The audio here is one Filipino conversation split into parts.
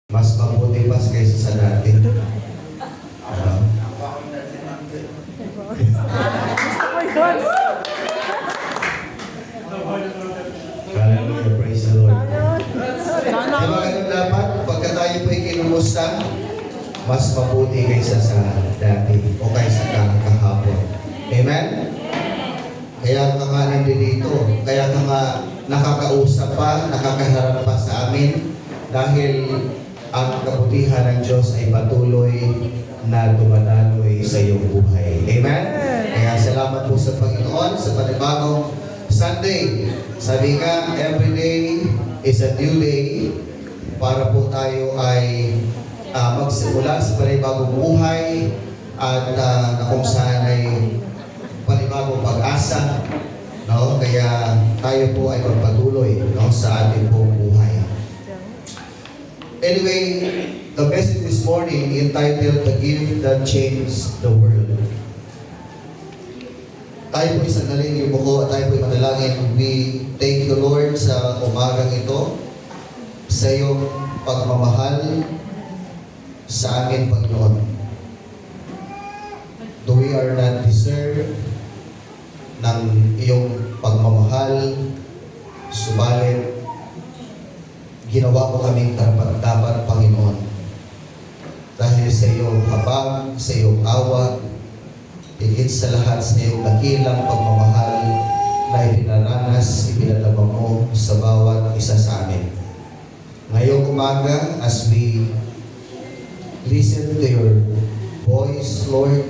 Mas mabuti pa kaysa sa dati. Hallelujah, praise the Lord. Diba ganun dapat? Pagka tayo po ikinumusta, mas mabuti kaysa sa dati o kaysa kahapon. Amen? Kaya ka nga nandito, kaya ka nga nakakausap pa, nakakaharap pa sa amin dahil ang kabutihan ng Diyos ay patuloy na dumadaloy sa iyong buhay. Amen? Kaya salamat po sa Panginoon sa panibagong Sunday. Sabi nga, every day is a new day para po tayo ay magsimula sa panibagong buhay at na kung saan ay panibagong pag-asa. No? Kaya tayo po ay magpatuloy, no, sa ating buong buhay. Anyway, the message this morning entitled The Gift That Changed the World. Tayo po isang naling yung buko at tayo po manalangin. We thank you, Lord, sa umagang ito, sa iyong pagmamahal sa amin, Panginoon. Though we are not deserved ng iyong pagmamahal, subalit ginawa mo kaming dapat, Panginoon. Dahil sa iyong habag, sa iyong awa, higit sa lahat sa iyong dakilang pagmamahal na ipinaranas, ipinadama mo sa bawat isa sa amin. Ngayong umaga, as we listen to your voice, Lord,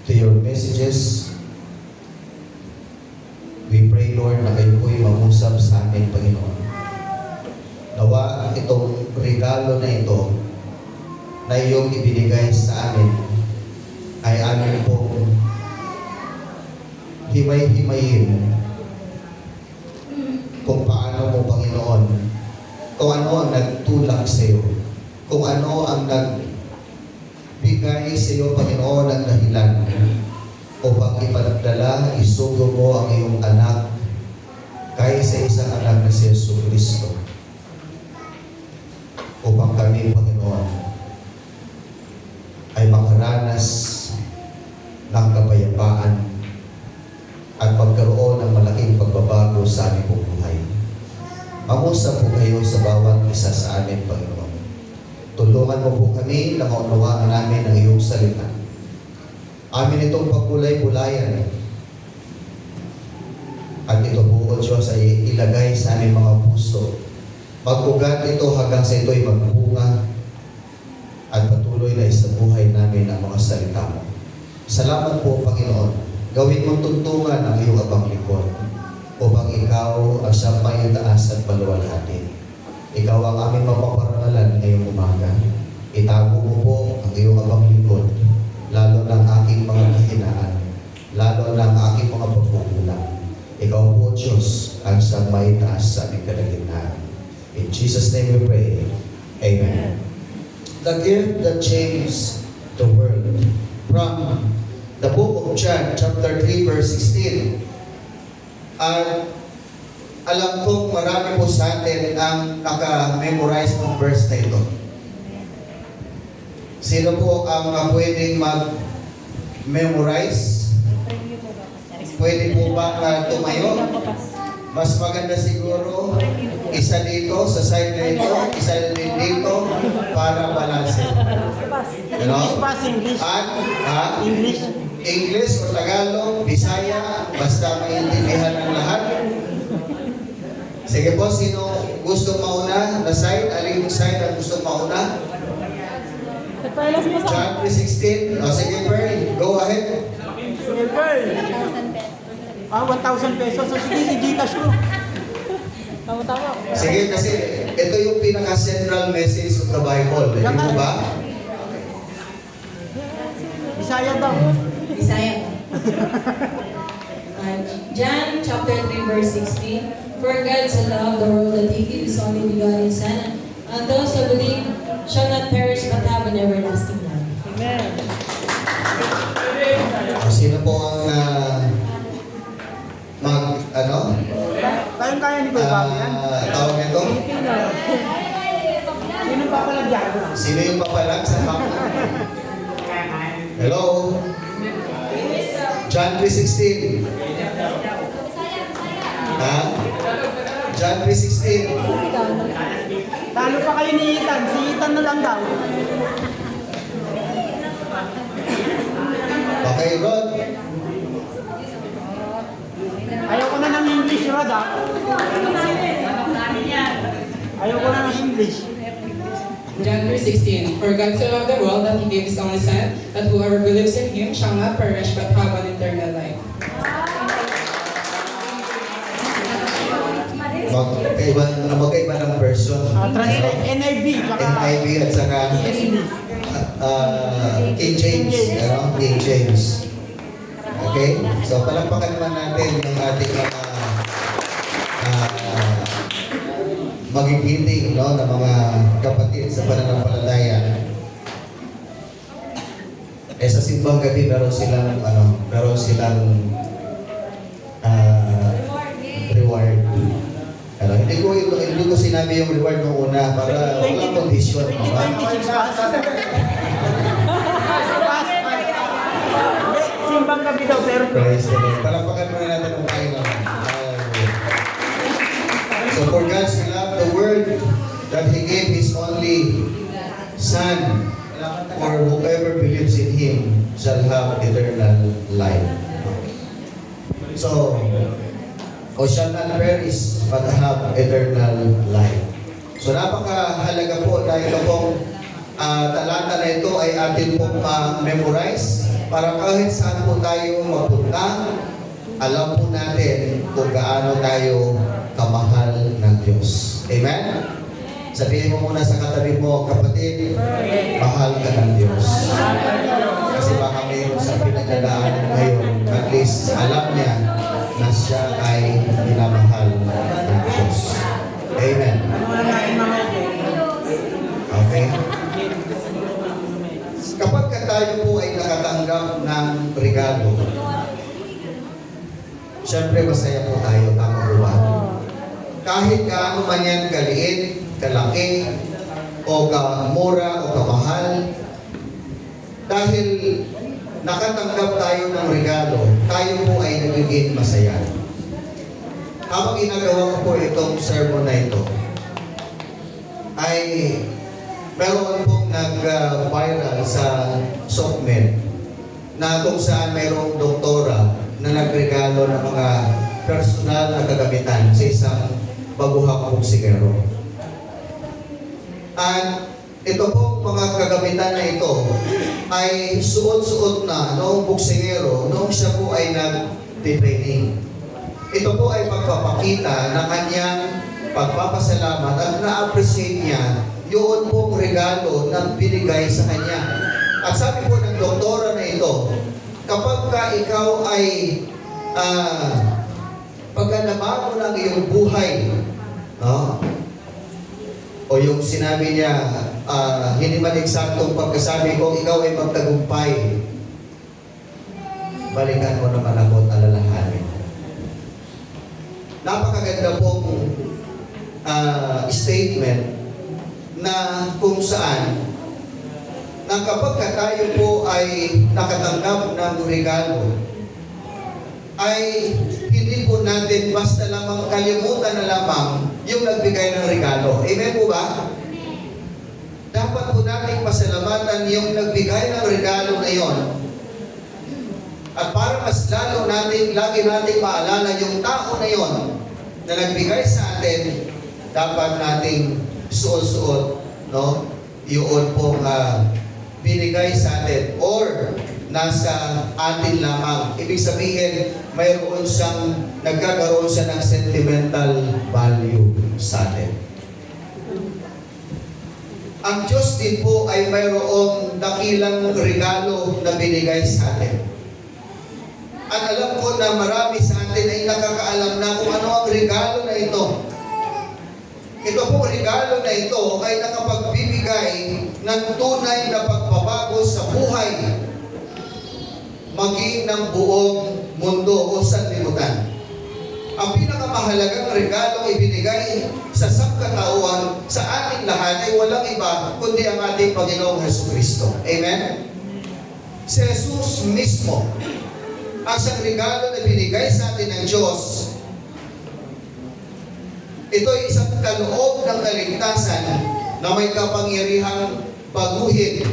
to your messages, we pray, Lord, na kayo po'y mangusap sa amin, Panginoon. Nawa itong regalo na ito na iyong ibinigay sa amin ay amin pong himay-himayin kung paano mo, Panginoon, kung ano ang nagtulak sa iyo, kung ano ang nagbigay sa iyo, Panginoon, ng dahilan upang ipanagdala, isugo mo ang iyong anak kaysa isang anak na si Jesucristo. Upang kami, Panginoon, ay makaranas ng kapayapaan at magkaroon ng malaking pagbabago sa aming buhay. Mangusap po kayo sa bawat isa sa amin, Panginoon. Tulungan mo po kami na maunawaan namin ang iyong salita. Amin itong pagkulay-bulayan. At ito po, O Diyos, ay ilagay sa aming mga puso. Mag-ugat ito hanggang sa ito'y magbunga at patuloy na isabuhay namin ang mga salita mo. Salamat po, Panginoon. Gawin mong tuntungan ang iyong abang likod upang ikaw ang siyang may taas at maluwalhati. Ikaw ang aming mapaparangalan ngayong umaga. Itago mo po ang iyong abang likod, lalo ng aking mga kahinaan, lalo ng aking mga pagkukulang. Ikaw po, Diyos, ang siyang may taas sa aming kalagitnaan. In Jesus' name we pray. Amen. The gift that changed the world. From the book of John, chapter 3, verse 16. At alam kong marami po sa atin ang naka-memorize ng verse na ito. Sino po ang pwedeng mag-memorize? Pwede po ba tumayo? Mas maganda siguro isa dito, sa side na ito, isa din dito, para balanse. You know? At, English o Tagalog, Bisaya, basta maintindihan ng lahat. Sige po, sino gusto mauna na side? Aling side ang gusto mauna? John 3:16. O sige, Pearl, go ahead. Sige, Pearl. 1,000 pesos. So, sige, i-Gcash mo. Tama. Sige, kasi ito yung pinaka-central message of the Bible. Hindi mo ba? Bisaya daw. Bisaya. John chapter 3 verse 16. For God so loved the world that He gave His only begotten Son, and those who believe shall not perish but have an everlasting life. Amen. Sino po ang Kayang-kaya ni Kuya Bobby yan. tawag nito? Sino pa pala dyan? Sino yung papalag sa hapon? Hello? John 3:16. Ha? John 3:16. Talo pa kayo ni Ethan. Si Ethan na lang daw. Okay, Rod. Ayaw ko na ng English, Rod, ah. Ayaw ko na ng English. John 3:16. For God so loved the world that He gave His only Son, that whoever believes in Him shall not perish but have an eternal life. Magkaiba ng version. Translate NIV, tsaka NIV at saka ESV. King James. King James. Okay? So, palakpakan naman natin yung ating mga magigiting, no, na mga kapatid sa pananampalataya. Sa simbang gabi, meron silang reward. Hindi ko sinabi yung reward nung una para walang condition. Hindi, 26 pass. Pass. Hindi, simbang gabi daw, pero Praise the Lord. Palakpakan muna natin ang Panginoon. So for God so loved the world that He gave His only Son, for whoever believes in Him shall have eternal life. So, o shall not perish but have eternal life. So napakahalaga po na ito pong talata na ito ay atin pong ma-memorize para kahit saan po tayo mapunta, alam po natin kung gaano tayo kamahal ng Diyos. Amen? Sabihin mo muna sa katabi mo, kapatid, mahal ka ng Diyos. Kasi baka mayroon sa pinagdadaanan ngayon, at least alam niya na siya ay minamahal ng Diyos. Amen. Okay? Kapag tayo po ay nakatanggap ng regalo, siyempre masaya po tayo, tama po ba? Kahit gaano man yan kaliit, kalaki, o kamura, o kamahal, dahil nakatanggap tayo ng regalo, tayo po ay nagiging masaya. Habang ginagawa ko po itong sermon na ito, ay meron pong nag-viral sa SOCMED na kung saan mayroong doktora na nagregalo ng mga personal na kagamitan sa isang baguhang buksigero. At ito po mga kagamitan na ito ay suot-suot na noong buksingero noong siya po ay nag-training. Ito po ay pagpapakita ng kanyang pagpapasalamat at na-appreciate niya yun pong regalo na binigay sa kanya. At sabi po ng doktora na ito, kapag ka ikaw ay pagka nabago ng iyong buhay, no? O yung sinabi niya, hindi man eksaktong pagkasabi ko, ikaw ay magtagumpay. Balikan mo naman ako at alalahanin. Napakaganda pong statement na kung saan na kapag tayo po ay nakatanggap ng regalo, ay hindi po natin basta lamang kalimutan na lamang yung nagbigay ng regalo. Amen po ba? Dapat po natin pasalamatan yung nagbigay ng regalo na yon. At para mas lalo natin, lagi natin maalala yung tao na yon na nagbigay sa atin, dapat nating suot-suot, no? Yun pong binigay sa atin or nasa atin lamang. Ibig sabihin, mayroon siyang, nagkakaroon siya ng sentimental value sa atin. Ang Diyos din po ay mayroong dakilang regalo na binigay sa atin. At alam ko na marami sa atin ay nakakaalam na kung ano ang regalo na ito. Ito po regalo na ito ay nakapagbibigay ng tunay na pagbabago sa buhay maging ng buong mundo o sanlibutan. Ang pinakamahalagang regalong ibinigay sa sangkatauhan sa ating lahat ay walang iba kundi ang ating Panginoong Jesucristo. Amen? Si Jesus mismo, ang siyang regalo na binigay sa atin ng Diyos, ito ay isang kaloob ng kaligtasan na may kapangyarihang baguhin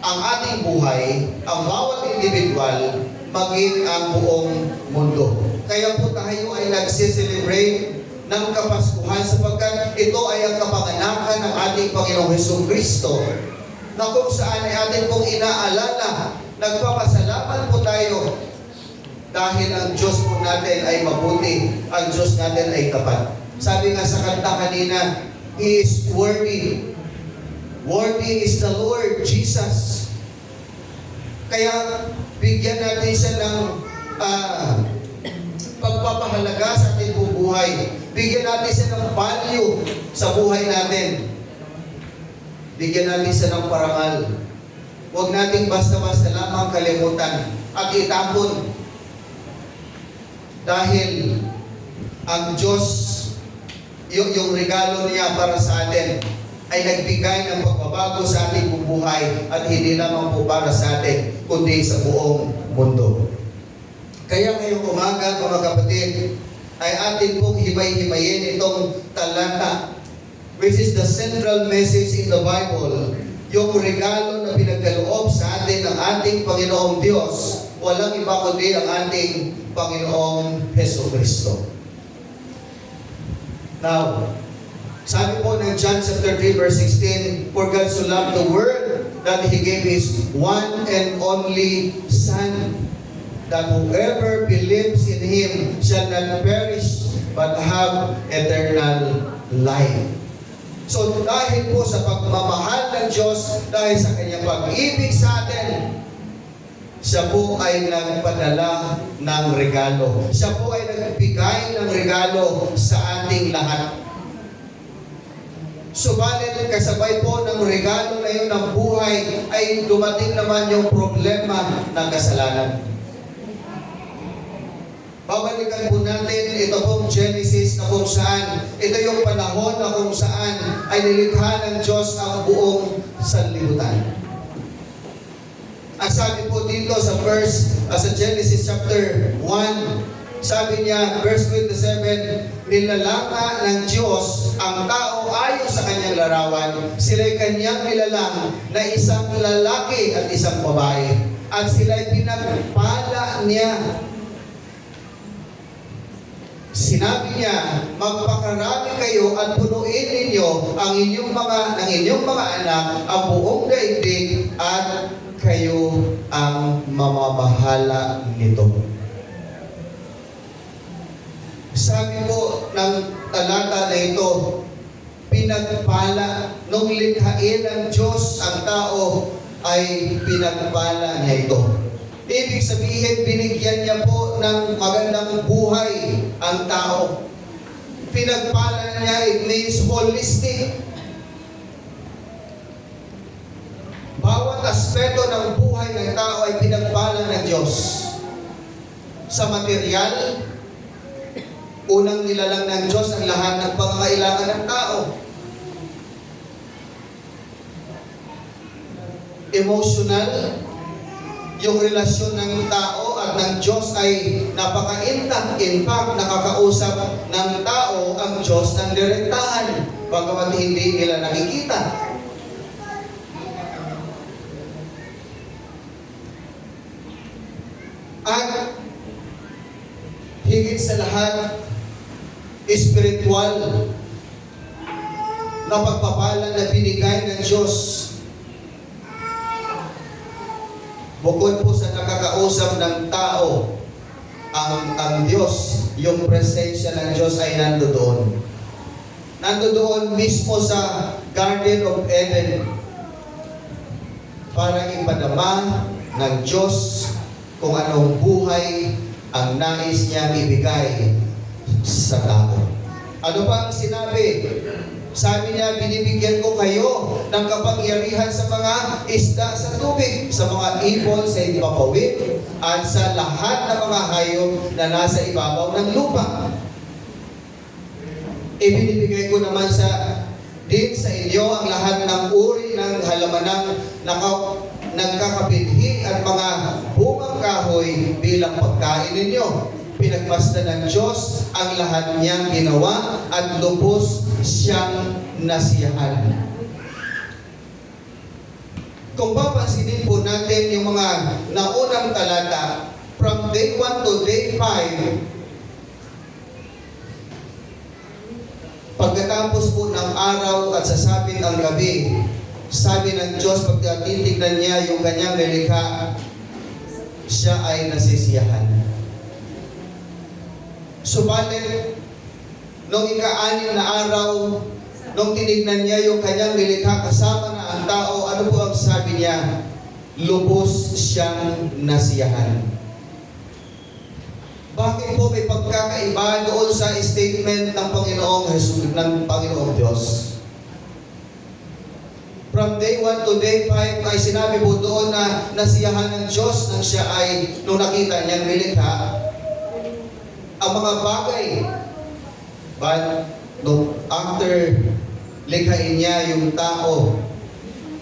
ang ating buhay, ang bawat individual, maging ang buong mundo. Kaya po tayo ay nagsiselebrate ng Kapaskuhan sapagkat ito ay ang kapanganakan ng ating Panginoong Jesucristo na kung saan ay atin pong inaalala. Nagpapasalamat po tayo dahil ang Diyos po natin ay mabuti, ang Diyos natin ay tapat. Sabi nga sa kanta kanina, He is worthy. Worthy is the Lord Jesus. Kaya bigyan natin siya ng pagpapahalaga sa ating buhay. Bigyan natin siya ng value sa buhay natin. Bigyan natin siya ng parangal. Huwag nating basta-basta lamang kalimutan at itapon. Dahil ang Diyos, yung regalo niya para sa atin, ay nagbigay ng pagbabago sa ating buhay at hindi lamang po para sa atin, kundi sa buong mundo. Kaya ngayong umaga, mga kapatid, ay atin pong himay-himayin itong talata, which is the central message in the Bible, yung regalo na pinagkaloob sa atin ng ating Panginoong Diyos, walang iba kundi ang ating Panginoong Jesucristo. Now, sabi po ng John chapter 3 verse 16, For God so loved the world that He gave His one and only Son, that whoever believes in Him shall not perish but have eternal life. So dahil po sa pagmamahal ng Diyos, dahil sa Kanyang pag-ibig sa atin, siya po ay nagpadala ng regalo. Siya po ay nagbigay ng regalo sa ating lahat. Subalit, kasabay po ng regalo na yun ng buhay, ay dumating naman yung problema ng kasalanan. Babalikan po natin ito pong Genesis na kung saan, ito yung panahon na kung saan ay nilikha ng Diyos ang buong sanlibutan. Ang sabi po dito sa sa Genesis chapter 1, sabi niya, verse 27, nilalanga ng Diyos ang tao ayon sa kanyang larawan. Sila'y kanyang nilalang na isang lalaki at isang babae. At sila'y pinagpala niya. Sinabi niya, magpakarami kayo at punuin ninyo ang inyong mga anak, ang buong daigdig, at kayo ang mamamahala nito. Sabi po ng talata na ito, pinagpala, nung likhain ng Diyos ang tao, ay pinagpala niya ito. Ibig sabihin, binigyan niya po ng magandang buhay ang tao. Pinagpala niya, it means holistic. Bawat aspeto ng buhay ng tao ay pinagpala ng Diyos. Sa material, unang nilalang ng Diyos ang lahat ng pangangailangan ng tao. Emotional, yung relasyon ng tao at ng Diyos ay napaka-intact. In fact, nakakausap ng tao ang Diyos ng direktahan, bagamat hindi nila nakikita. At higit sa lahat, spiritual na pagpapala na binigay ng Diyos. Bukod po sa nakakausap ng tao, ang Diyos, yung presensya ng Diyos ay nandoon. Nandoon mismo sa Garden of Eden para ipadama ng Diyos kung anong buhay ang nais niyang ibigay sa tao. Ano pa ang sinabi? Sabi niya, binibigyan ko kayo ng kapangyarihan sa mga isda sa tubig, sa mga ibon sa ipapawid, at sa lahat ng mga hayop na nasa ibabaw ng lupa. Ibinibigay ko naman din sa inyo ang lahat ng uri ng halamanang nagkakabinhi at mga bungang kahoy bilang pagkain ninyo. Pinagmasdan ng Diyos ang lahat niyang ginawa at lubos siyang nasiyahan. Kung papansinin po natin yung mga naunang talata, from day 1 to day 5, pagkatapos po ng araw at sasapit ang gabi, sabi ng Diyos, pag titignan niya yung kanyang nilikha, siya ay nasisiyahan. Subalit, nung ika-anim na araw, nung tinignan niya yung kanyang nilikha kasama na ang tao, ano po ang sabi niya? Lubos siyang nasiyahan. Bakit po may pagkakaiba doon sa statement ng Panginoong Jesus, ng Panginoong Diyos? From day 1 to day 5 ay sinabi po doon na nasiyahan ng Diyos nang siya ay, nung nakita niyang nilikha, ang mga bagay. But, after likhain niya yung tao,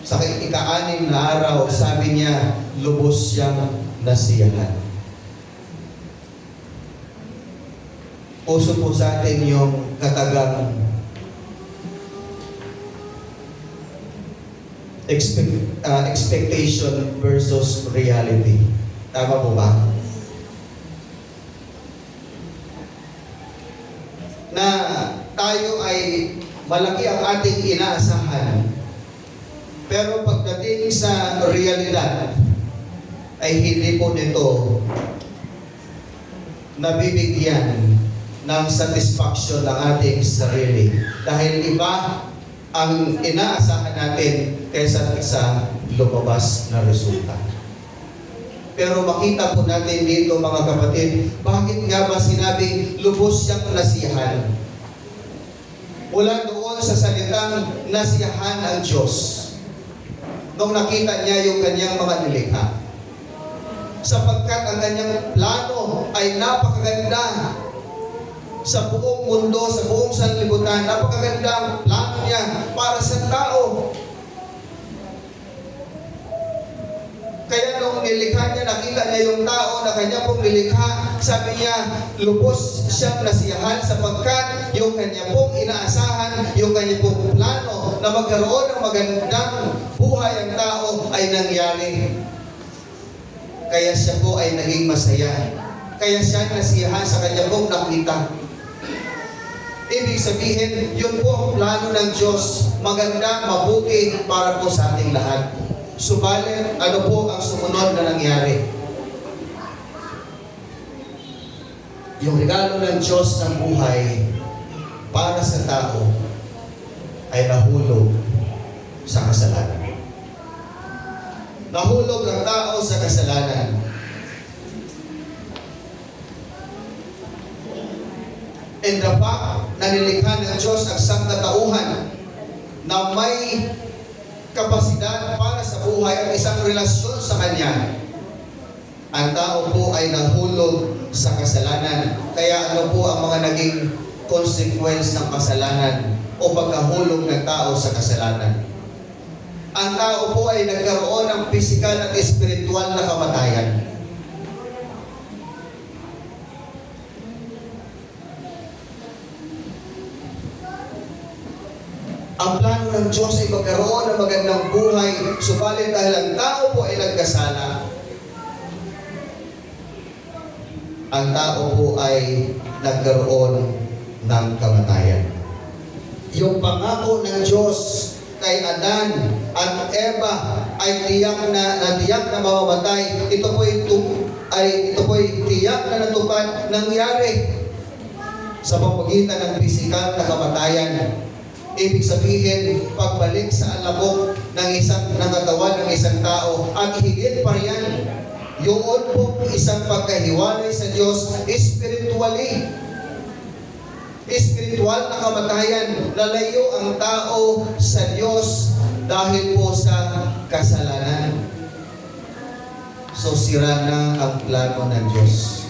sa ika-anim na araw, sabi niya, lubos siyang nasiyahan. Puso po sa atin yung katagang expectation versus reality. Tama po ba? Na tayo ay malaki ang ating inaasahan. Pero pagdating sa realidad, ay hindi po nito nabibigyan ng satisfaction ng ating sarili. Dahil iba ang inaasahan natin kaysa sa lumabas na resulta. Pero makita po natin dito mga kapatid, bakit nga ba sinabing lubos siyang nasiyahan? Mula doon sa salitang nasiyahan ang Diyos nung nakita niya yung kanyang mga nilikha. Sapagkat ang kanyang plano ay napakaganda sa buong mundo, sa buong sanlibutan. Napakaganda ang plano niya para sa tao. Kaya nung nilikha niya, nakita niya yung tao na kanya pong nilikha, sabi niya, lubos siyang nasiyahan sapagkat yung kanya pong inaasahan, yung kanya pong plano na magkaroon ng magandang buhay ang tao ay nangyari. Kaya siya po ay naging masaya. Kaya siya nasiyahan sa kanya pong nakita. Ibig sabihin, yun po ang plano ng Diyos. Maganda, mabuti para po sa ating lahat. Subalit, ano po ang sumunod na nangyari? Yung regalo ng Diyos ng buhay para sa tao ay nahulog sa kasalanan. Nahulog ang tao sa kasalanan. And the fact na nilikha ng Diyos ang sangkatauhan na may kapasidad para sa buhay at isang relasyon sa Kanya, ang tao po ay nahulog sa kasalanan. Kaya ano po ang mga naging consequence ng kasalanan o pagkahulog ng tao sa kasalanan? Ang tao po ay nagkaroon ng pisikal at espiritual na kamatayan. Ang plano ng Diyos ay magkaroon ng magandang buhay, subalit dahil ang tao po ay nagkasala, ang tao po ay nagkaroon ng kamatayan. Yung pangako ng Diyos kay Adan at Eva ay tiyak na mamamatay. Ito po ay tiyak na natupad, nangyari sa pamamagitan ng pisikal na kamatayan. Ibig sabihin, pagbalik sa alabok ng katawan ng isang tao at higit pa riyan, yun po isang pagkahiwalay sa Diyos spiritually. Spiritual na kamatayan, lalayo ang tao sa Diyos dahil po sa kasalanan. So sira na ang plano ng Diyos.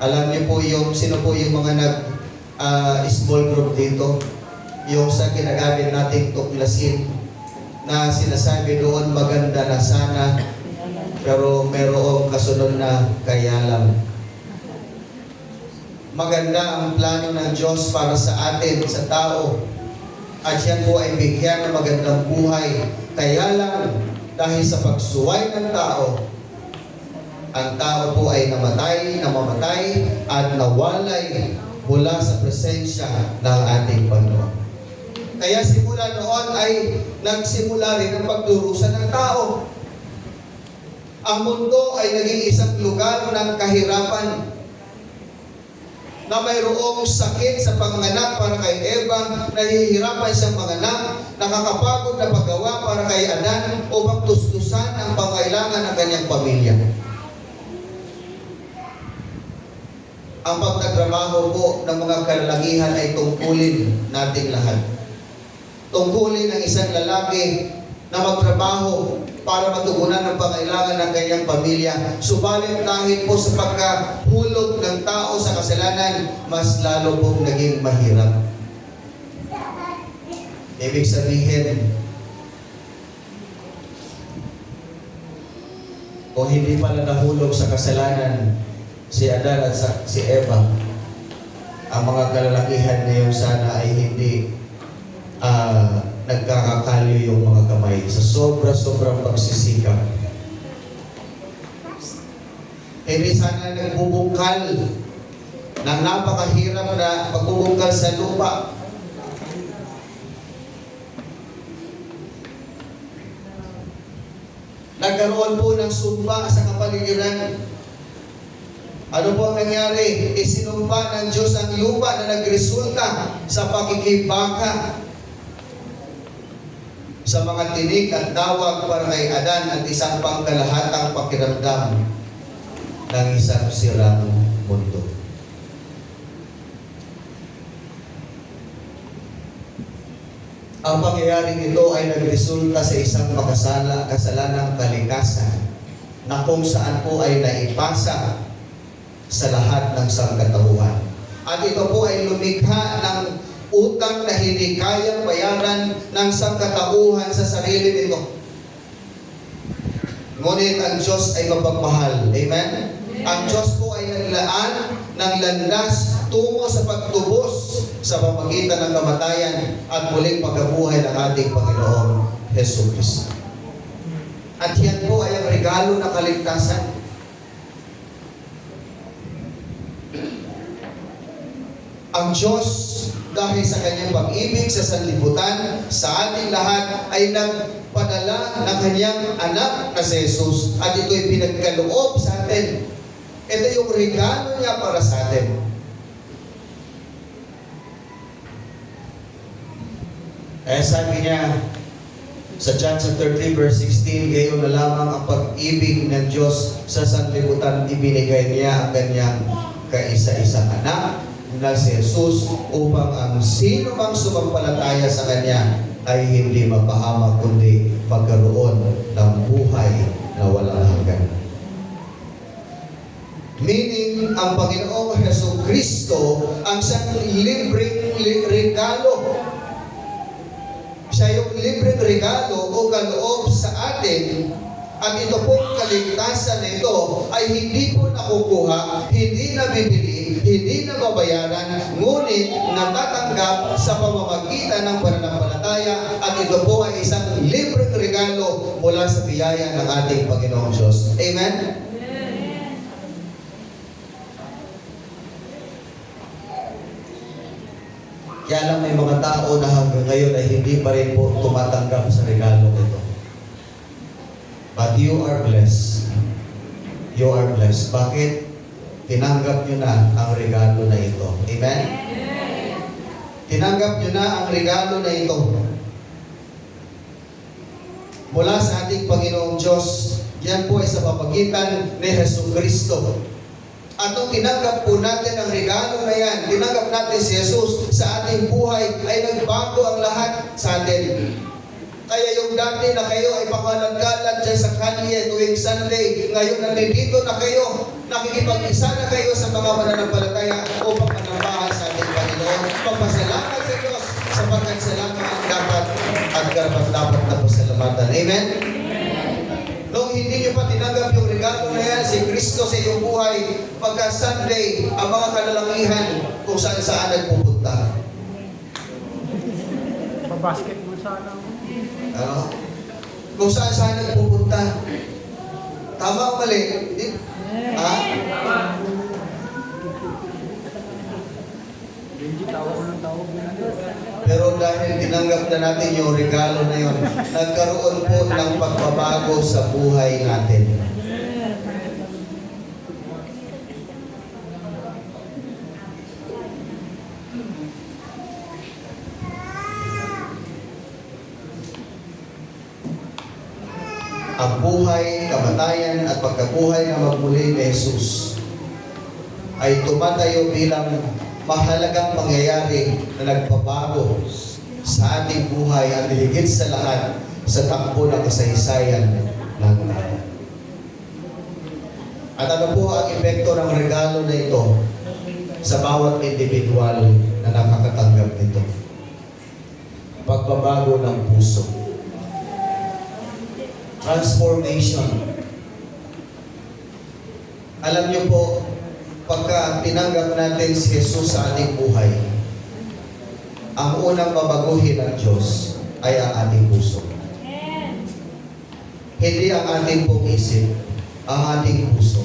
Alam niyo po sino po yung mga small group dito. Yung sa ginagamit nating tuklasin na sinasabi doon maganda na sana pero merong kasunod na kaya lang. Maganda ang plano ng Diyos para sa atin, sa tao. At yan po ay bigyan ng magandang buhay. Kaya lang, dahil sa pagsuway ng tao, ang tao po ay namamatay at nawalay mula sa presensya ng ating Panginoon. Kaya simula noon ay nagsimula rin ang pagdurusa ng tao. Ang mundo ay naging isang lugar ng kahirapan na mayroong sakit sa panganak para kay Eva, nahihirapan siyang manganak, nakakapagod na paggawa para kay Adan upang tustusan ang pangailangan ng kanyang pamilya. Ang pagtatrabaho po ng mga kalalakihan ay tungkulin nating lahat. Tungkulin ng isang lalaki na magtrabaho para matugunan ang pangailangan ng kanyang pamilya. Subalit dahil po sa pagkahulog ng tao sa kasalanan, mas lalo pong naging mahirap. Ibig sabihin, kung hindi pala nahulog sa kasalanan si Adan at si Eva, ang mga kalalakihan ngayon sana ay hindi nagkakakalyo yung mga kamay sa sobra-sobrang pagsisikap. Hindi sana nagbubungkal ng napakahirap na pagbubungkal sa lupa. Nagkaroon po ng sumpa sa kapaligiran. Ano po ang nangyari? Isinumpa ng Diyos ang lupa na nagresulta sa pakikibaka sa mga tinig at tawag para kay Adan at isang pangkalahatang pakiramdam ng isang sirang mundo. Ang pangyayaring ito ay nagresulta sa isang kasalanang kalikasan na kung saan po ay naipasa sa lahat ng sangkatauhan. At ito po ay lumikha ng utang na hindi kayang bayaran ng sangkatauhan sa sarili nito. Ngunit ang Diyos ay mapagmahal. Amen? Ang Diyos po ay naglaan ng landas tungo sa pagtubos sa pamagitan ng kamatayan at muling pagkabuhay ng ating Panginoong Jesucristo. At yan po ay ang regalo ng kaligtasan. Ang Diyos, dahil sa kanyang pag-ibig sa sanlibutan, sa ating lahat, ay nagpadala ng kanyang anak na si Jesus. At ito'y pinagkaloob sa atin. Ito yung regalo niya para sa atin. Kaya sabi niya sa John 13 verse 16, gayon na lamang ang pag-ibig ng Diyos sa sanlibutan, ibinigay niya ang kanyang kaisa-isang anak na si Jesus upang ang sino mang sumampalataya sa Kanya ay hindi mapahamak kundi magkaroon ng buhay na walang hanggan. Meaning, ang Panginoong Jesucristo ang siyang libreng regalo. Siya yung libreng regalo o kaloob sa atin. At ito pong kaligtasan na ito ay hindi po nakukuha, hindi nabibili, hindi nababayaran, ngunit natatanggap sa pamamagitan ng pananampalataya, at ito po ay isang libreng regalo mula sa biyaya ng ating Panginoong Diyos. Amen? Kaya lang may mga tao na hanggang ngayon ay hindi pa rin po tumatanggap sa regalo ito. But you are blessed. You are blessed. Bakit? Tinanggap nyo na ang regalo na ito. Amen? Tinanggap nyo na ang regalo na ito. Mula sa ating Panginoong Diyos, yan po ay sa pamagitan ni Jesucristo. At nung tinanggap po natin ang regalo na yan, tinanggap natin si Jesus sa ating buhay, ay nagbago ang lahat sa atin. Kaya yung dati na kayo ay pakalat-kalat dyan sa kalye tuwing Sunday, ngayon nandito na kayo, nakikipag-isa na kayo sa mga mananampalataya upang manambahan sa ating Panginoon. Panginoon. Pagpasalamat sa Diyos sapagkat sila ang dapat at karapat-dapat na pasalamatan. Amen? Nung hindi niyo pa tinanggap yung regalo na yan, si Kristo sa iyong buhay, pagka Sunday, ang mga kalalakihan kung saan-saan nagpupunta. Pa-basketball sana. Ano? Kung saan-saan nagpupunta. Tama o mali? Ha? Benji, tawag ko ng tawag. Pero dahil tinanggap na natin yung regalo na yun, nagkaroon po ng pagbabago sa buhay natin. Ang buhay, kamatayan at pagkabuhay na magmuli ni Jesus ay tumatayo bilang mahalagang pangyayari na nagpabago sa ating buhay at higit sa lahat sa takbo ng kasaysayan ng tao. At ano po ang epekto ng regalo na ito sa bawat individual na nakakatanggap nito? Pagbabago ng puso. Transformation. Alam niyo po, pagka tinanggap natin si Jesus sa ating buhay, ang unang babaguhin ng Diyos ay ang ating puso. Hindi ang ating pong isip, ang ating puso.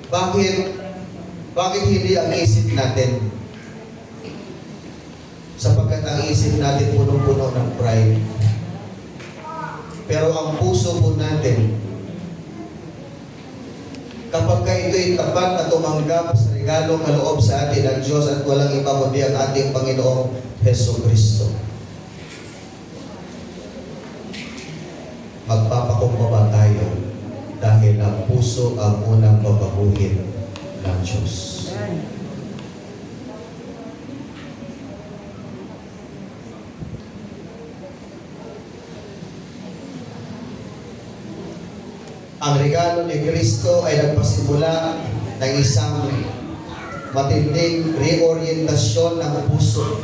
Bakit? Bakit hindi ang isip natin? Sapagkat ang isip natin punong-puno ng pride. Pero ang puso po natin, kapag ka ito'y tapat na tumanggap sa regalo kaloob sa atin ng Diyos at walang iba kundi ang ating Panginoong Jesucristo, magpapakumbaba tayo dahil ang puso ang unang babaguhin ng Diyos. Ang regalo ni Kristo ay nagpasimula ng isang matinding reorientasyon ng puso.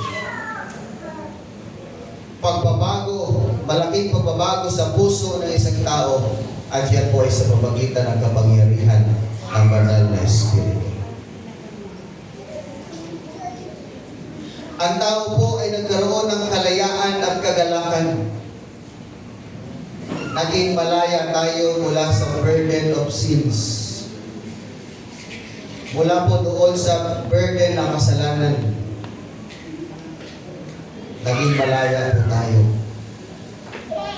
Pagbabago, malaking pagbabago sa puso ng isang tao at yan po ay sa pamamagitan ng kapangyarihan ng banal na Espiritu. Ang tao po ay nagkaroon ng kalayaan at kagalakan. Naging malaya tayo mula sa burden of sins. Mula po doon sa burden ng kasalanan. Naging malaya po tayo.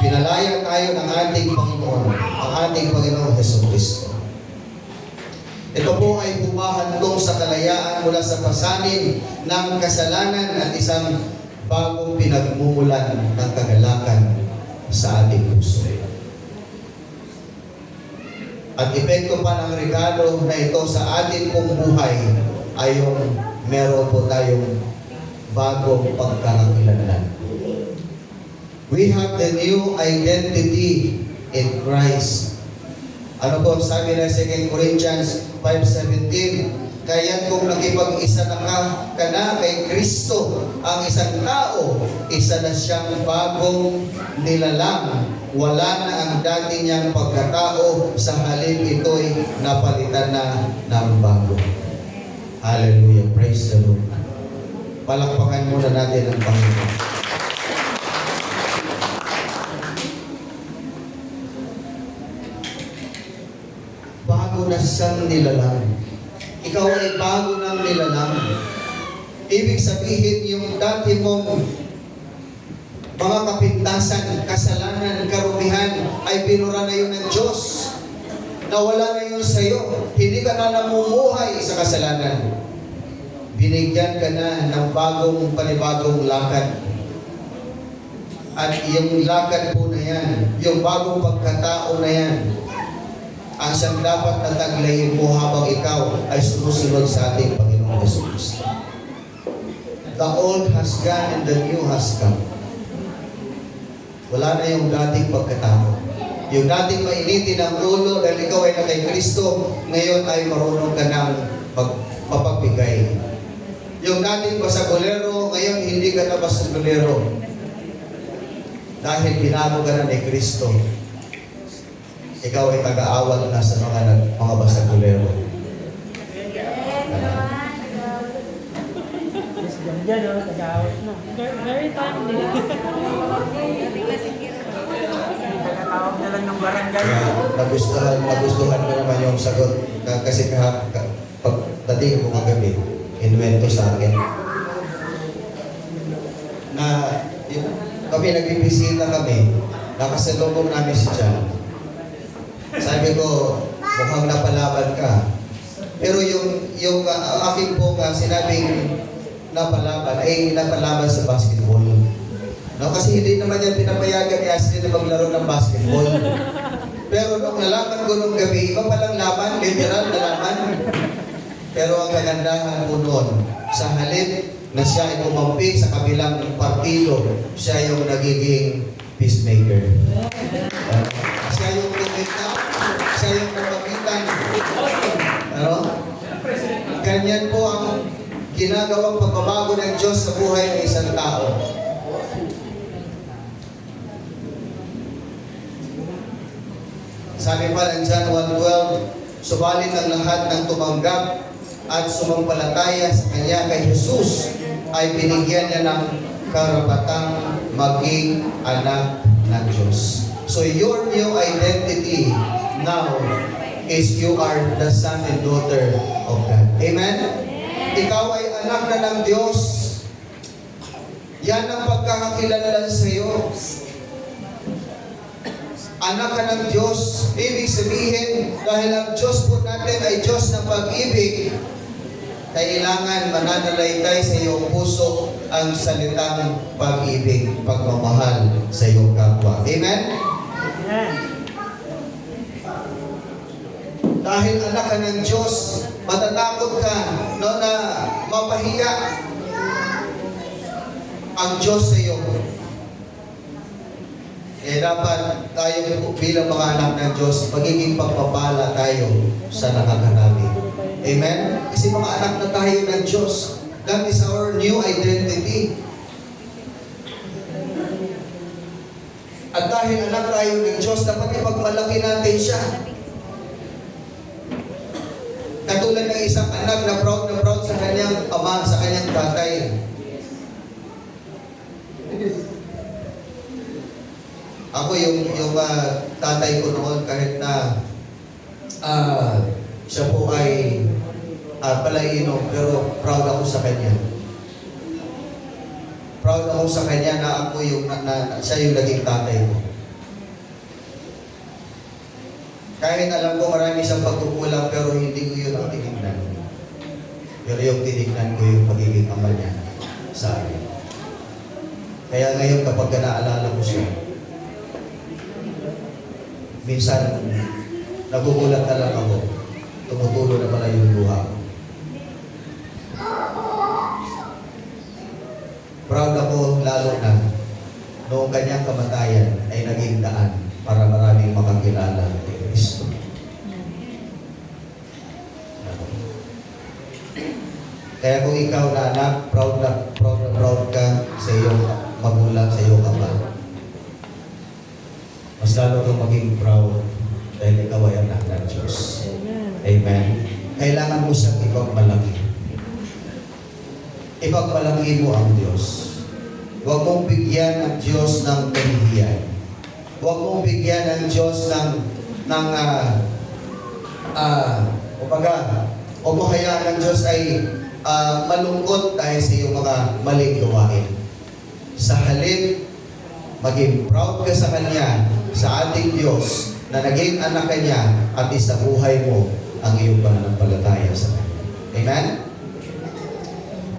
Pinalaya tayo ng ating Panginoon, ang ating Panginoong Jesucristo. Ito po ay humahantong sa kalayaan mula sa pasanin ng kasalanan at isang bagong pinagmumulan ng kagalakan sa ating puso. At epekto pa ng regalo na ito sa ating pong buhay ay yung meron po tayong bagong pagkakakilanlan. We have the new identity in Christ. Ano po sabi ng 2 Corinthians 5:17? Kaya kung nakipag-isa na ka na kay Kristo, ang isang tao, isa na siyang bagong nilalang. Wala na ang dati niyang pagkatao, sa halip ito'y napalitan na ng bago. Hallelujah. Praise the Lord. Palakpakan muna natin ang Panginoon. Bago na siyang nilalang. Ikaw ay bago ng nilalang. Ibig sabihin, yung dati mong mga kapintasan, kasalanan, karumihan, ay binura na yun ng Diyos. Nawala na yun sa iyo. Hindi ka na namumuhay sa kasalanan. Binigyan ka na ng panibagong lakad. At yung lakad po na yan, yung bagong pagkatao na yan, ang siyang dapat nataglayin mo habang ikaw ay sumusunod sa ating Panginoong Jesucristo. The old has gone and the new has come. Wala na yung dating pagkatao. Yung dating mainitin ang ulo dahil ikaw ay na kay Kristo, ngayon ay marunong ka ng mapagbigay. Yung dating basagolero, ngayon hindi ka na basagolero. Dahil binago ka na ni Kristo. Ikaw ay taga-awat na sa mga basagolero. Diyan, oh, nag-aawat na. Very timely. Nagkatawag na lang ng barangay. Kaya nagustuhan ko naman yung sagot. Kasi pagdating ko kagabi, inwento sa akin. Na kami nagbibisita kami, nakasalubong namin si John. Sabi ko, mukhang napalaban ka. Pero yung aking po sinabing napalaban ay napalaban sa basketball. No, kasi hindi naman yan pinapayagan ni Ashley na maglaro ng basketball. Pero nung nalaman ko nung gabi, iba palang laban, literal na laban. Pero ang kagandahan po noon, sa halip na siya ay kumampi sa kabilang partido, siya yung nagiging peacemaker. Siya yung kumita, siya yung kumapitan. Ano? Ganyan po ang ginagawang pagbabago ng Diyos sa buhay ng isang tao. Sabi pa ng John 1:12, subalit ang lahat ng tumanggap at sumampalataya sa Kanya kay Jesus ay binigyan niya ng karapatang maging anak ng Diyos. So your new identity now is you are the son and daughter of God. Amen? Ikaw ay anak na ng Diyos. Yan ang pagkakakilanlan sa iyo. Anak ka ng Diyos. Ibig sabihin, dahil ang Diyos po natin ay Diyos ng pag-ibig, kailangan mananalaytay sa iyong puso ang salitang pag-ibig, pagmamahal sa iyong kapwa. Amen? Amen. Dahil anak ka ng Diyos, matatakot ka na mapahiya ang Diyos sa iyo. Dapat tayo bilang mga anak ng Diyos, magiging pagpapala tayo sa nakakarami. Amen? Kasi mga anak na tayo ng Diyos. That is our new identity. At dahil anak tayo ng Diyos, dapat ipagmalaki natin siya. Katulad ng isang anak na proud sa kanyang ama, sa kanyang tatay. Ako yung tatay ko noon kahit na siya po ay palaino, pero proud ako sa kanya. Proud ako sa kanya na ako yung siya yung naging tatay ko. Kahit alam ko marami siyang pagkukulang, pero hindi ko yun ang tinignan. Pero yung tinignan ko yung pagiging ama niya sa akin. Kaya ngayon kapag naalala ko siya, minsan, nagugulat na lang ako. Tumutulo na pala yung luha ko. Proud ako lalo na noong kanyang kamatayan ay naging daan para maraming makakilala kay Kristo. Kaya kung ikaw na anak, proud ka sa iyong magulang, sa iyong ama. Mas lalo kang maging proud dahil ikaw ay anak ng Diyos. Amen. Kailangan mo siyang ipagmalaki. Ipagmalaki mo ang Diyos. Huwag mong bigyan ang Diyos ng kahihiyan. Huwag mong bigyan ang Diyos huwag mo hayaan ang Diyos ay malungkot dahil sa iyong mga maling gawain. Sa halip, maging proud ka sa Kanya, sa ating Diyos, na naging anak ka niya at isabuhay mo ang iyong pananampalataya sa Kanya. Amen?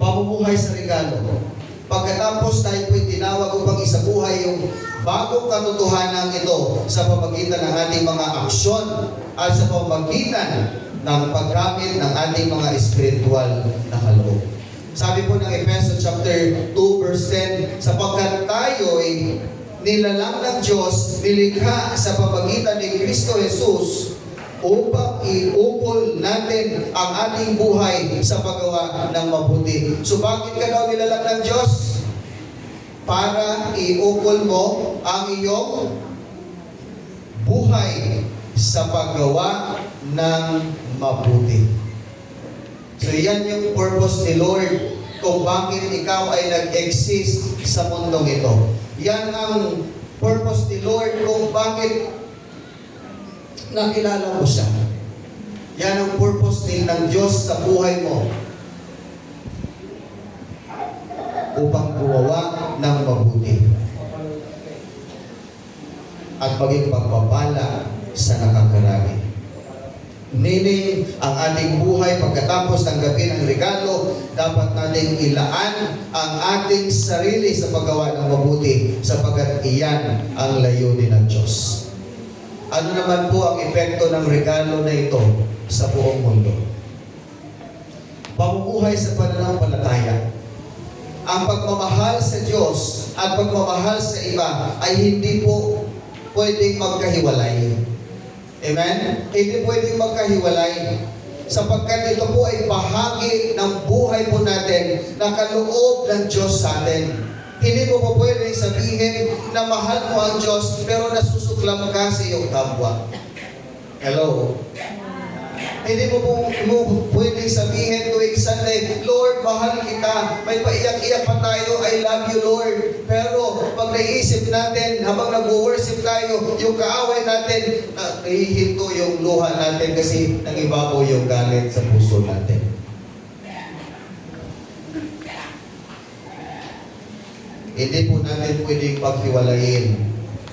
Pamumuhay sa regalo. Pagkatapos tayo po'y tinawag upang isabuhay yung bagong katotohanan ito sa pamagitan ng ating mga aksyon at sa pamagitan ng paggamit ng ating mga spiritual na kaloob. Sabi po ng Efeso chapter 2 verse 10, sapagkat tayo ay nilalang ng Diyos, nilikha sa pamagitan ni Kristo Jesus upang iukol natin ang ating buhay sa paggawa ng mabuti. So bakit ka daw nilalang ng Diyos? Para iukol mo ang iyong buhay sa paggawa ng mabuti. So yan yung purpose ni Lord kung bakit ikaw ay nag-exist sa mundong ito. Yan ang purpose ni Lord kung bakit nakilala mo siya. Yan ang purpose ng Diyos sa buhay mo. Upang gumawa ng mabuti. At maging pagpapala sa nakakarami. Meaning, ang ating buhay pagkatapos tanggapin ang regalo, dapat nating ilaan ang ating sarili sa paggawa ng mabuti sapagkat iyan ang layunin ng Diyos. Ano naman po ang epekto ng regalo na ito sa buong mundo? Pamumuhay sa pananampalataya. Ang pagmamahal sa Diyos at pagmamahal sa iba ay hindi po pwedeng magkahiwalay. Amen? Hindi pwedeng magkahiwalay sapagkat ito po ay bahagi ng buhay po natin na kaloob ng Diyos sa atin. Hindi mo po pwedeng sabihin na mahal mo ang Diyos pero nasusuklam ka sa iyong kapwa. Hello? Hindi mo pwedeng sabihin tuwing Sunday, Lord, mahal kita. May paiyak-iyak pa tayo, I love you, Lord. Pero pag naisip natin, habang nag-worship tayo, yung kaaway natin, nahihinto yung luha natin kasi nangibabaw yung galit sa puso natin. Hindi po natin pwedeng paghiwalayin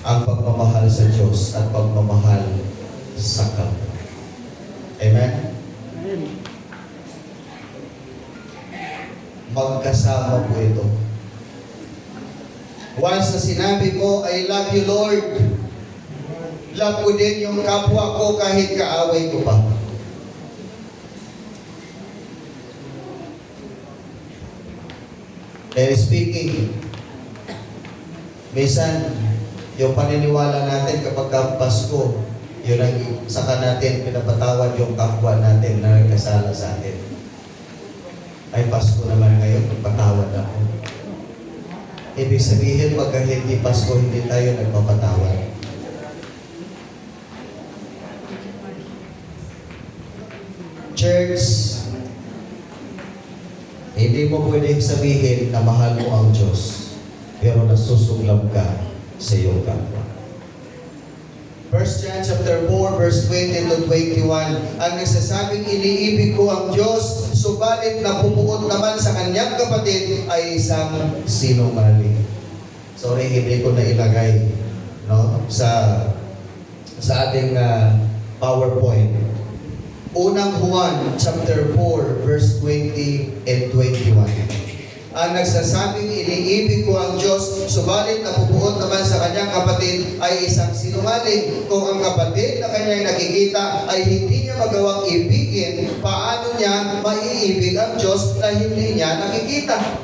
ang pagmamahal sa Diyos at pagmamahal sa kapwa. Amen? Magkasama po ito. Once na sinabi ko, I love you, Lord, love ko din yung kapwa ko kahit kaaway ko pa. And speaking, minsan, yung paniniwala natin kapag Pasko, yun ang saka natin pinapatawad yung kapwa natin na nagkasala sa atin. Ay, Pasko naman ngayon, magpatawad ako. Ibig sabihin, pagka hindi Pasko, hindi tayo nagpapatawad. Church, hindi mo pwedeng sabihin na mahal mo ang Diyos, pero nasusuglam ka sa iyong kapwa. 1 John chapter 4, verse 20 to 21, ang nagsasabing iniibig ko ang Diyos, subalit napupuot naman sa kanyang kapatid ay isang sinungaling. Sorry, hindi ko na ilagay sa ating PowerPoint. Unang Juan chapter 4, verse 20 and 21. Ang nagsasabing iniibig ko ang Diyos, subalit napupuot naman sa kanyang kapatid ay isang sinungaling. Kung ang kapatid na kanyang nakikita ay hindi niya magawang ibigin, paano niya maiibig ang Diyos na hindi niya nakikita?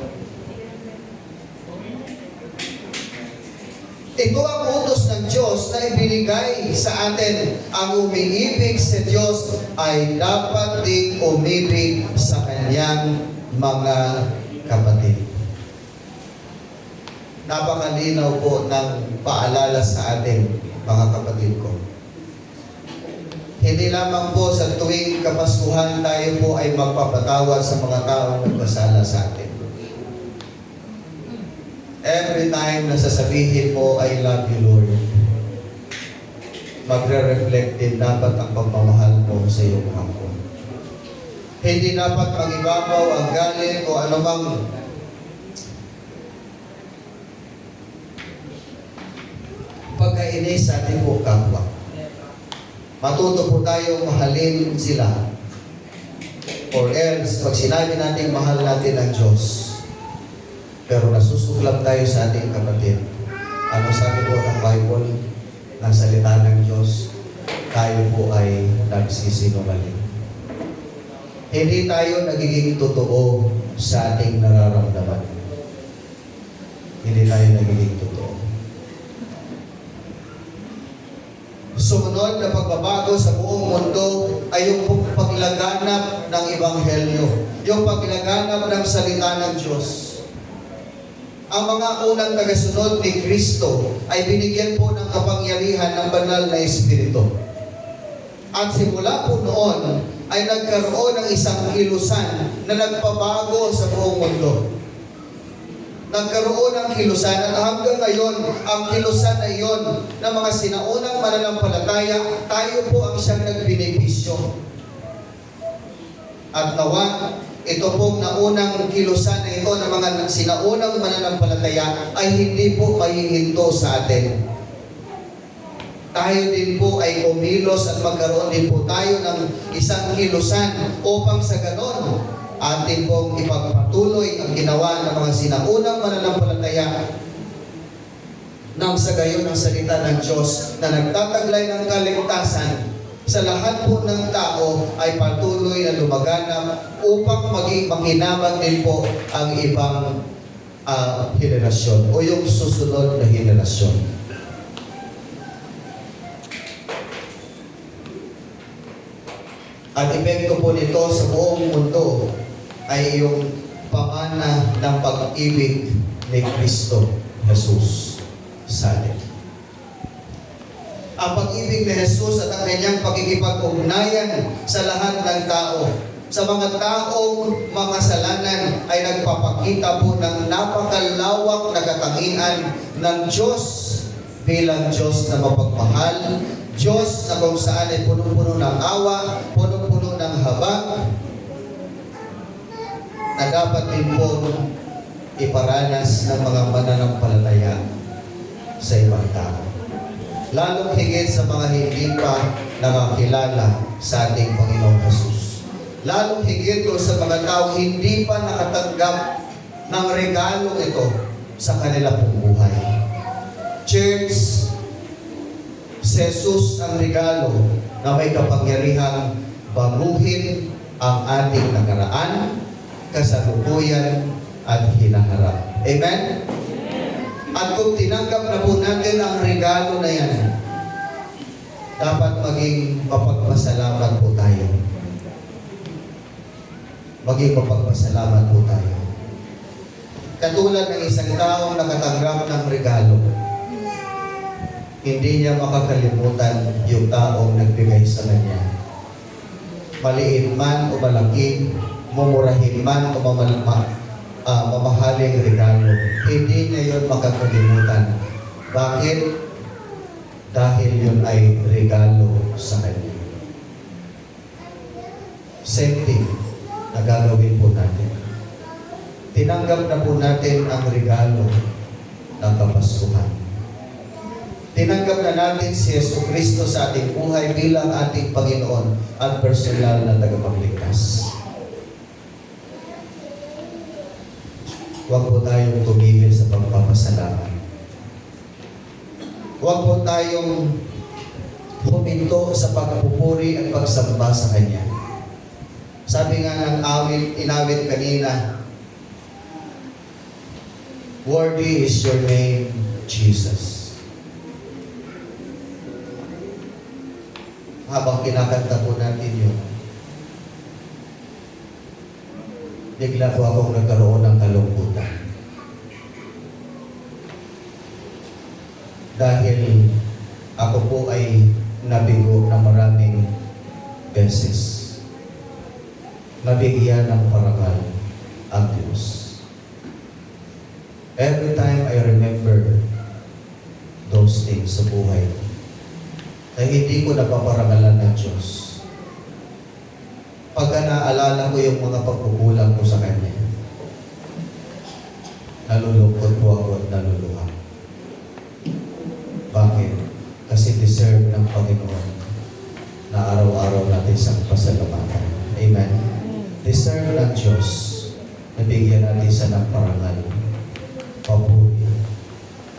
Ito ang utos ng Diyos na ibinigay sa atin. Ang umiibig sa Diyos ay dapat ding umibig sa kanyang mga kapatid. Napakalinaw po ng paalala sa atin, mga kapatid ko. Hindi lamang po sa tuwing Kapaskuhan tayo po ay magpapatawad sa mga taong nagkasala sa atin. Every time na sasabihin mo, I love you, Lord, magre-reflect din dapat ang pagmamahal mo sa iyong kapwa. Hindi dapat magibabaw ang galit o anumang pagkainis sa ating po kapwa. Matuto po tayong mahalin sila. Or else, pag sinabi natin mahal natin ang Diyos, pero nasusuklam tayo sa ating kapatid. Ano sabi po ng Bible, ng salita ng Diyos, tayo po ay nagsisinungaling. Hindi tayo nagiging totoo sa ating nararamdaman. Hindi tayo nagiging totoo. sumunod na pagbabago sa buong mundo ay yung paglaganap ng Ebanghelyo, yung paglaganap ng salita ng Diyos. Ang mga unang tagasunod ni Kristo ay binigyan po ng kapangyarihan ng banal na Espiritu. At simula po noon ay nagkaroon ng isang kilusan na nagpabago sa buong mundo. Nagkaroon ng kilusan at hanggang ngayon, ang kilusan na iyon ng mga sinaunang mananampalataya, tayo po ang siyang nagbenepisyo. At nawa, ito pong naunang kilusan na ito ng mga sinaunang mananampalataya ay hindi po mahihinto sa atin. Tayo din po ay kumilos at magkaroon din po tayo ng isang kilusan upang sa ganon atin pong ipagpatuloy ang ginawa ng mga sinaunang mananampalataya nang sa gayon ang salita ng Diyos na nagtataglay ng kaligtasan sa lahat po ng tao ay patuloy na lumaganap upang maging makinabang din po ang ibang henerasyon o yung susunod na henerasyon. At epekto po nito sa buong mundo ay yung pamana ng pag-ibig ni Kristo Jesus sa atin. Ang pag-ibig ni Jesus at ang kanyang pagkikipag-ugnayan sa lahat ng tao, sa mga taong makasalanan ay nagpapakita po ng napakalawak na katangian ng Diyos bilang Diyos na mapagmahal, Diyos na kung saan ay punong-puno ng awa, punong-puno ng habag, na dapat din po iparanas ng mga mananampalataya sa ibang tao. Lalong higit sa mga hindi pa nakakilala sa ating Panginoong Jesus. Lalong higit o sa mga tao hindi pa nakatanggap ng regalo ito sa kanila pong buhay. Church, si Jesus ang regalo na may kapangyarihang baguhin ang ating nakaraan, kasalukuyan at hinaharap. Amen? At kung tinanggap na po natin ang regalo na yan, dapat maging mapagpasalamat po tayo. Maging mapagpasalamat po tayo. Katulad ng isang taong nakatanggap ng regalo, hindi niya makakalimutan yung taong nagbigay sa kanya. Maliit man o malaki, mumurahin man o mamahaling regalo, hindi niya yun makakalimutan. Bakit? Dahil yun ay regalo sa kanya. Same thing na gagawin po natin. Tinanggap na po natin ang regalo ng Kapaskuhan. Tinanggap na natin si Jesucristo sa ating buhay bilang ating Panginoon at personal na tagapagligtas. Huwag po tayong tumigil sa pagpapasalamat. Huwag po tayong huminto sa pagpupuri at pagsamba sa Kanya. Sabi nga ng inawit kanina, worthy is your name, Jesus. Habang kinakanta po natin yun, bigla po akong nagkaroon ng kalungkutan. Dahil ako po ay nabigo na maraming beses. Nabigyan ng parangal ang Diyos. Every time I remember those things sa buhay ko, ay hindi ko napaparangalan ng Diyos. Pagka naalala ko yung mga pagkukulang ko sa Kanya, nalulungkot po ako at naluluha. Bakit? Kasi deserve ng Panginoon na araw-araw natin sa pasalamatan. Amen? Deserve ng Diyos na bigyan natin sa ng parangal, papuri,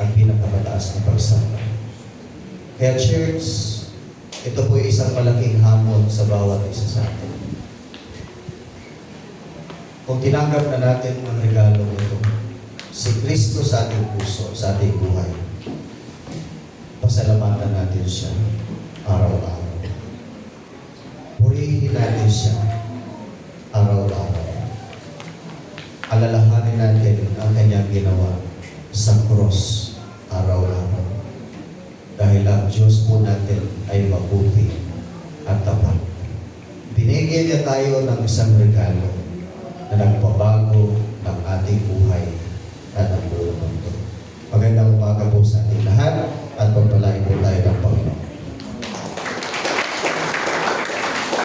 ang pinakamataas na pagsama. Kaya church, ito po isang malaking hamon sa bawat isa sa atin. Kung tinanggap na natin ang regalo nito, si Kristo sa ating puso, sa ating buhay, pasalamatan natin siya. araw-araw. Purihin natin siya araw-araw. Alalahanin natin ang kanyang ginawa sa cross araw-araw. Dahil ang Diyos po natin ay mabuti at tapat. Binigyan niya tayo ng isang regalo na nagbabago